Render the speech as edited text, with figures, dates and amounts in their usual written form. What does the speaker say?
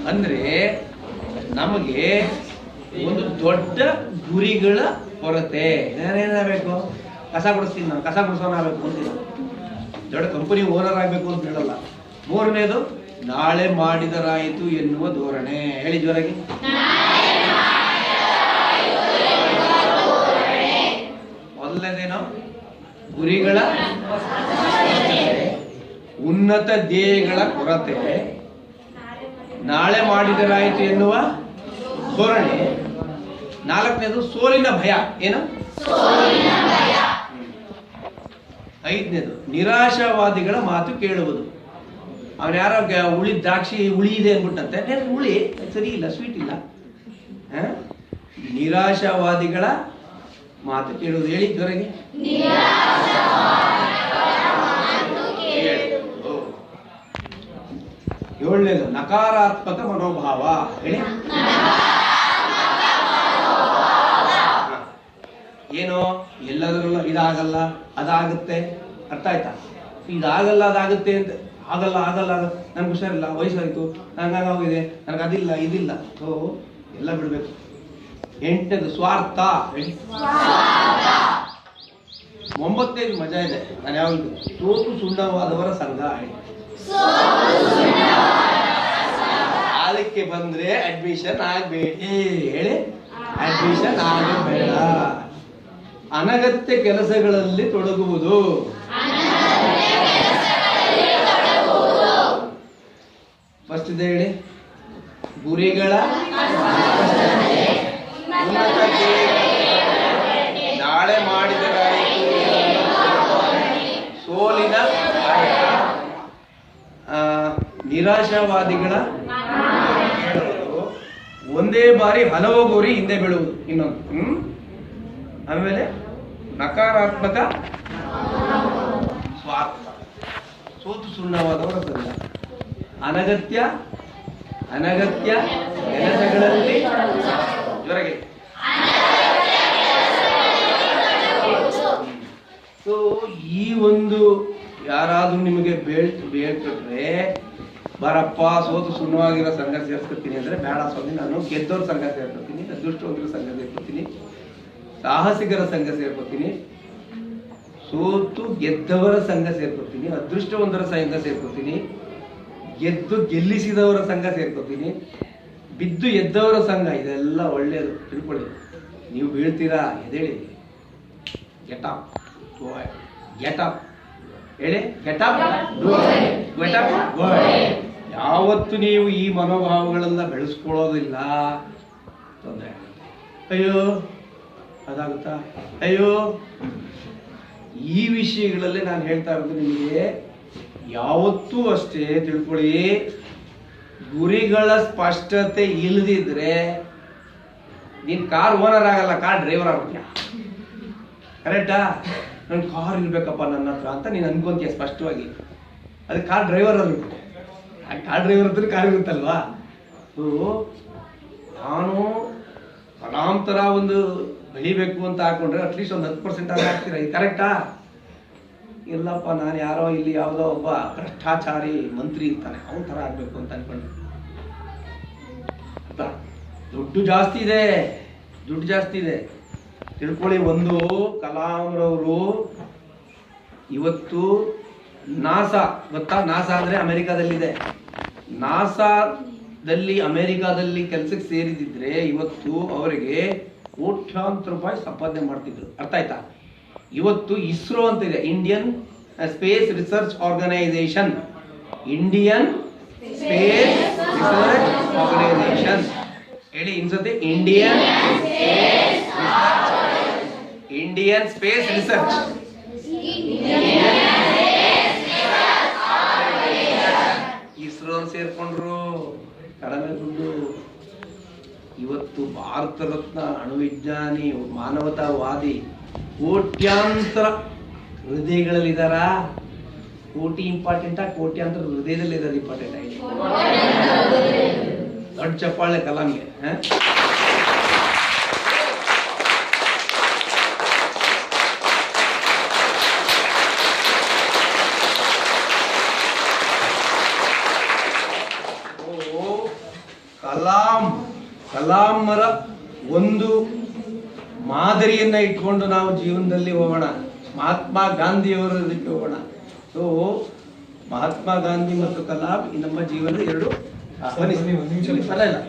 ಅಂದ್ರೆ ನಮಗೆ ಒಂದು ದೊಡ್ಡ ಗುರಿಗಳ ಕೊರತೆ. ಏನೇನಾಗಬೇಕು? ಕಸ ಗುಡಿಸ್ತೀನಿ ನಾನು, ಕಸ ಗುಡಿಸೋಣ ಆಗಬೇಕು ಅಂತೀನಿ, ದೊಡ್ಡ ಕಂಪನಿ ಓನರ್ ಆಗಬೇಕು ಅಂತ ಹೇಳಲ್ಲ. ಮೂರನೇದು ನಾಳೆ ಮಾಡಿದರಾಯಿತು ಎನ್ನುವ ಧೋರಣೆ. ಹೇಳಿ ಜೋರಾಗಿ. ಮೊದಲನೇದೇನು? ಗುರಿಗಳ ಉನ್ನತ ಧ್ಯೇಯಗಳ ಕೊರತೆ, ನಾಳೆ ಮಾಡಿದರಾಯಿತು ಎನ್ನುವ ಧೋರಣೆ. ನಾಲ್ಕನೇದು ಸೋಲಿನ ಭಯ. ಏನು? ಐದನೇದು ನಿರಾಶಾವಾದಿಗಳ ಮಾತು ಕೇಳುವುದು. ಅವನು ಯಾರೋ ಉಳಿದ ದ್ರಾಕ್ಷಿ ಹುಳಿ ಇದೆ ಅಂದ್ಬಿಟ್ಟಂತೆ, ಹುಳಿ ಸರಿ ಇಲ್ಲ, ಸ್ವೀಟ್ ಇಲ್ಲ. ನಿರಾಶಾವಾದಿಗಳ ಮಾತು ಕೇಳುವುದು. ಹೇಳಿ ಜೋರಾಗಿ. ಏಳನೇದು ನಕಾರಾತ್ಮಕ ಮನೋಭಾವ. ಹೇಳಿ. ಏನೋ ಎಲ್ಲದರಲ್ಲೂ ಇದಾಗಲ್ಲ, ಅದಾಗುತ್ತೆ. ಅರ್ಥ ಆಯ್ತಾ? ಇದಾಗಲ್ಲ, ಅದಾಗುತ್ತೆ ಅಂತ ಆಗಲ್ಲ ಆಗಲ್ಲ ನನ್ಗೆ ಹುಷಾರಿಲ್ಲ, ವಯಸ್ಸಾಯ್ತು, ನಂಗಾಗೋಗಿದೆ, ನನಗೆ ಅದಿಲ್ಲ ಇದಿಲ್ಲ, ಎಲ್ಲ ಬಿಡ್ಬೇಕು. ಎಂಟನೇದು ಸ್ವಾರ್ಥ. ಒಂಬತ್ತನೇದು ಮಜಾ ಇದೆ. ನಾನು ಯಾವುದು? ಸೋತು ಸುಣ್ಣವಾದವರ ಸಂಘ. ಅದಕ್ಕೆ ಬಂದ್ರೆ ಅಡ್ಮಿಷನ್ ಆಗಬೇಡಿ. ಹೇಳಿ. ಅಡ್ಮಿಷನ್ ಆಗಬೇಡ. ಅನಗತ್ಯ ಕೆಲಸಗಳಲ್ಲಿ ತೊಡಗುವುದು. ಫಸ್ಟ್ ಇದೆ ಹೇಳಿ. ಗುರಿಗಳ ನಾಳೆ ಮಾಡಿದರಾಯಿತು, ಸೋಲಿನ ನಿರಾಶಾವಾದಿಗಳ ಒಂದೇ ಬಾರಿ ಹಲವು ಗುರಿ ಹಿಂದೆ ಬೀಳುವುದು. ಇನ್ನೊಂದು ಆಮೇಲೆ ನಕಾರಾತ್ಮಕ ಸ್ವಾರ್ಥ, ಸೋತು ಸುಣ್ಣವಾದವರ ಸಂಘ, ಅನಗತ್ಯ ಕೆಲಸಗಳಲ್ಲಿ ಜೊರಗೆ. ಸೊ ಈ ಒಂದು ಯಾರಾದ್ರೂ ನಿಮಗೆ ಬೇಳ್ಕೊಟ್ರೆ ಬರಪ್ಪ ಸೋತು ಸುಣ್ಣವಾಗಿರೋ ಸಂಘ ಸೇರ್ಸ್ಕೊತೀನಿ ಅಂದ್ರೆ ಬೇಡ ಸ್ವಾಮಿ, ನಾನು ಗೆದ್ದವ್ರ ಸಂಘ ಸೇರ್ಕೊತೀನಿ, ಅದೃಷ್ಟವಂತರ ಸಂಘ ಸೇರ್ಕೊತೀನಿ, ಸಾಹಸಿಗರ ಸಂಘ ಸೇರ್ಕೊತೀನಿ, ಸೋತು ಗೆದ್ದವರ ಸಂಘ ಸೇರ್ಕೊತೀನಿ, ಅದೃಷ್ಟವಂತರ ಸಂಘ ಸೇರ್ಕೊತೀನಿ, ಗೆಲ್ಲಿಸಿದವರ ಸಂಘ ಸೇರ್ಕೊತೀನಿ, ಬಿದ್ದು ಎದ್ದವರ ಸಂಘ. ಇದೆಲ್ಲ ಒಳ್ಳೇದು, ತಿಳ್ಕೊಳ್ಳಿ. ನೀವು ಬೀಳ್ತೀರಾ, ಎದೇಳಿ. Get up, get up. ಹೇಳಿ. Get up, get up. ಯಾವತ್ತು ನೀವು ಈ ಮನೋಭಾವಗಳೆಲ್ಲ ಬೆಳೆಸ್ಕೊಳ್ಳೋದಿಲ್ಲ, ತೊಂದರೆ. ಅಯ್ಯೋ ಅದಾಗುತ್ತಾ, ಅಯ್ಯೋ. ಈ ವಿಷಯಗಳಲ್ಲಿ ನಾನು ಹೇಳ್ತಾ ಇರೋದು ನಿಮಗೆ, ಯಾವತ್ತೂ ಅಷ್ಟೇ ತಿಳ್ಕೊಳ್ಳಿ, ಗುರಿಗಳ ಸ್ಪಷ್ಟತೆ ಇಲ್ಲದಿದ್ರೆ ನೀನ್ ಕಾರ್ ಓನರ್ ಆಗಲ್ಲ, ಕಾರ್ ಡ್ರೈವರ್ ಆಗ್ತೀಯ. ಕರೆಕ್ಟಾ? ನನ್ ಕಾರ್ ಇರ್ಬೇಕಪ್ಪ ನನ್ನ ಹತ್ರ ಅಂತ ನೀನ್ ಅನ್ಕೊಂತೀಯ ಸ್ಪಷ್ಟವಾಗಿ. ಅದು ಕಾರ್ ಡ್ರೈವರ್ ಇರುತ್ತೆ. ಆ ಕಾರ್ ಡ್ರೈವರ್ ಹತ್ರ ಕಾರ್ ಇರುತ್ತಲ್ವಾ. ನಾನು ಕಲಾಂತರ ಒಂದು ಬೆಳಿಬೇಕು ಅಂತ ಹಾಕೊಂಡ್ರೆ ಅಟ್ಲೀಸ್ಟ್ ಒಂದು 10% ಆಗಿ ಆಗ್ತೀರ. ಇದು ಕರೆಕ್ಟಾ? ಇಲ್ಲಪ್ಪ, ನಾನು ಯಾರೋ ಇಲ್ಲಿ ಯಾವುದೋ ಒಬ್ಬ ಭ್ರಷ್ಟಾಚಾರಿ ಮಂತ್ರಿ ಇರ್ತಾನೆ, ಅವನ ಥರ ಆಗ್ಬೇಕು ಅಂತ ಅನ್ಕೊಂಡೆ. ದುಡ್ಡು ಜಾಸ್ತಿ ಇದೆ ತಿಳ್ಕೊಳ್ಳಿ. ಒಂದು ಕಲಾಂರವರು ಇವತ್ತು ನಾಸಾ ಗೊತ್ತಾ? ನಾಸಾ ಅಂದ್ರೆ ಅಮೆರಿಕಾದಲ್ಲಿದೆ. ನಾಸಾದಲ್ಲಿ ಅಮೆರಿಕಾದಲ್ಲಿ ಕೆಲಸಕ್ಕೆ ಸೇರಿದಿದ್ರೆ ಇವತ್ತು ಅವರಿಗೆ ಕೋಟ್ಯಾಂತರ ರೂಪಾಯಿ ಸಂಪಾದನೆ ಮಾಡ್ತಿದ್ರು. ಅರ್ಥ ಆಯ್ತಾ? ಇವತ್ತು ಇಸ್ರೋ ಅಂತ ಇದೆ, Indian space research organisation. Indian space research organisation. ಹೇಳಿ ಇನ್ಸತಿ. Indian space research. ಇಸ್ರೋ ಸೇರ್ಕೊಂಡ್ರು, ಕಡಿಮೆ ದುಡ್ಡು. ಇವತ್ತು ಭಾರತ ರತ್ನ, ಅಣುವಿಜ್ಞಾನಿ, ಮಾನವತಾವಾದಿ ಕೋಟ್ಯಾಂತರ ಹೃದಯಗಳಲ್ಲಿದ್ದಾರ. ಕೋಟಿ ಇಂಪಾರ್ಟೆಂಟಾ, ಕೋಟ್ಯಾಂತರ ಹೃದಯದಲ್ಲಿ ಇರೋದು ಇಂಪಾರ್ಟೆಂಟ್ ಆಗಿದೆ. ದೊಡ್ಡ ಚಪ್ಪಾಳೆ ಕಲಾಂಗೆ. ಕಲಾಂರ ಒಂದು ಮಾದರಿಯನ್ನ ಇಟ್ಕೊಂಡು ನಾವು ಜೀವನದಲ್ಲಿ ಹೋಗೋಣ. ಮಹಾತ್ಮ ಗಾಂಧಿಯವರ ಇದಕ್ಕೆ ಹೋಗೋಣ. ಸೊ ಮಹಾತ್ಮ ಗಾಂಧಿ ಮತ್ತು ಕಲಾಂ ನಮ್ಮ ಜೀವನದ ಎರಡು ಬನ್ನಿ, ಒಂದು ನಿಮಿಷ. ಪರವಾಗಿಲ್ಲ.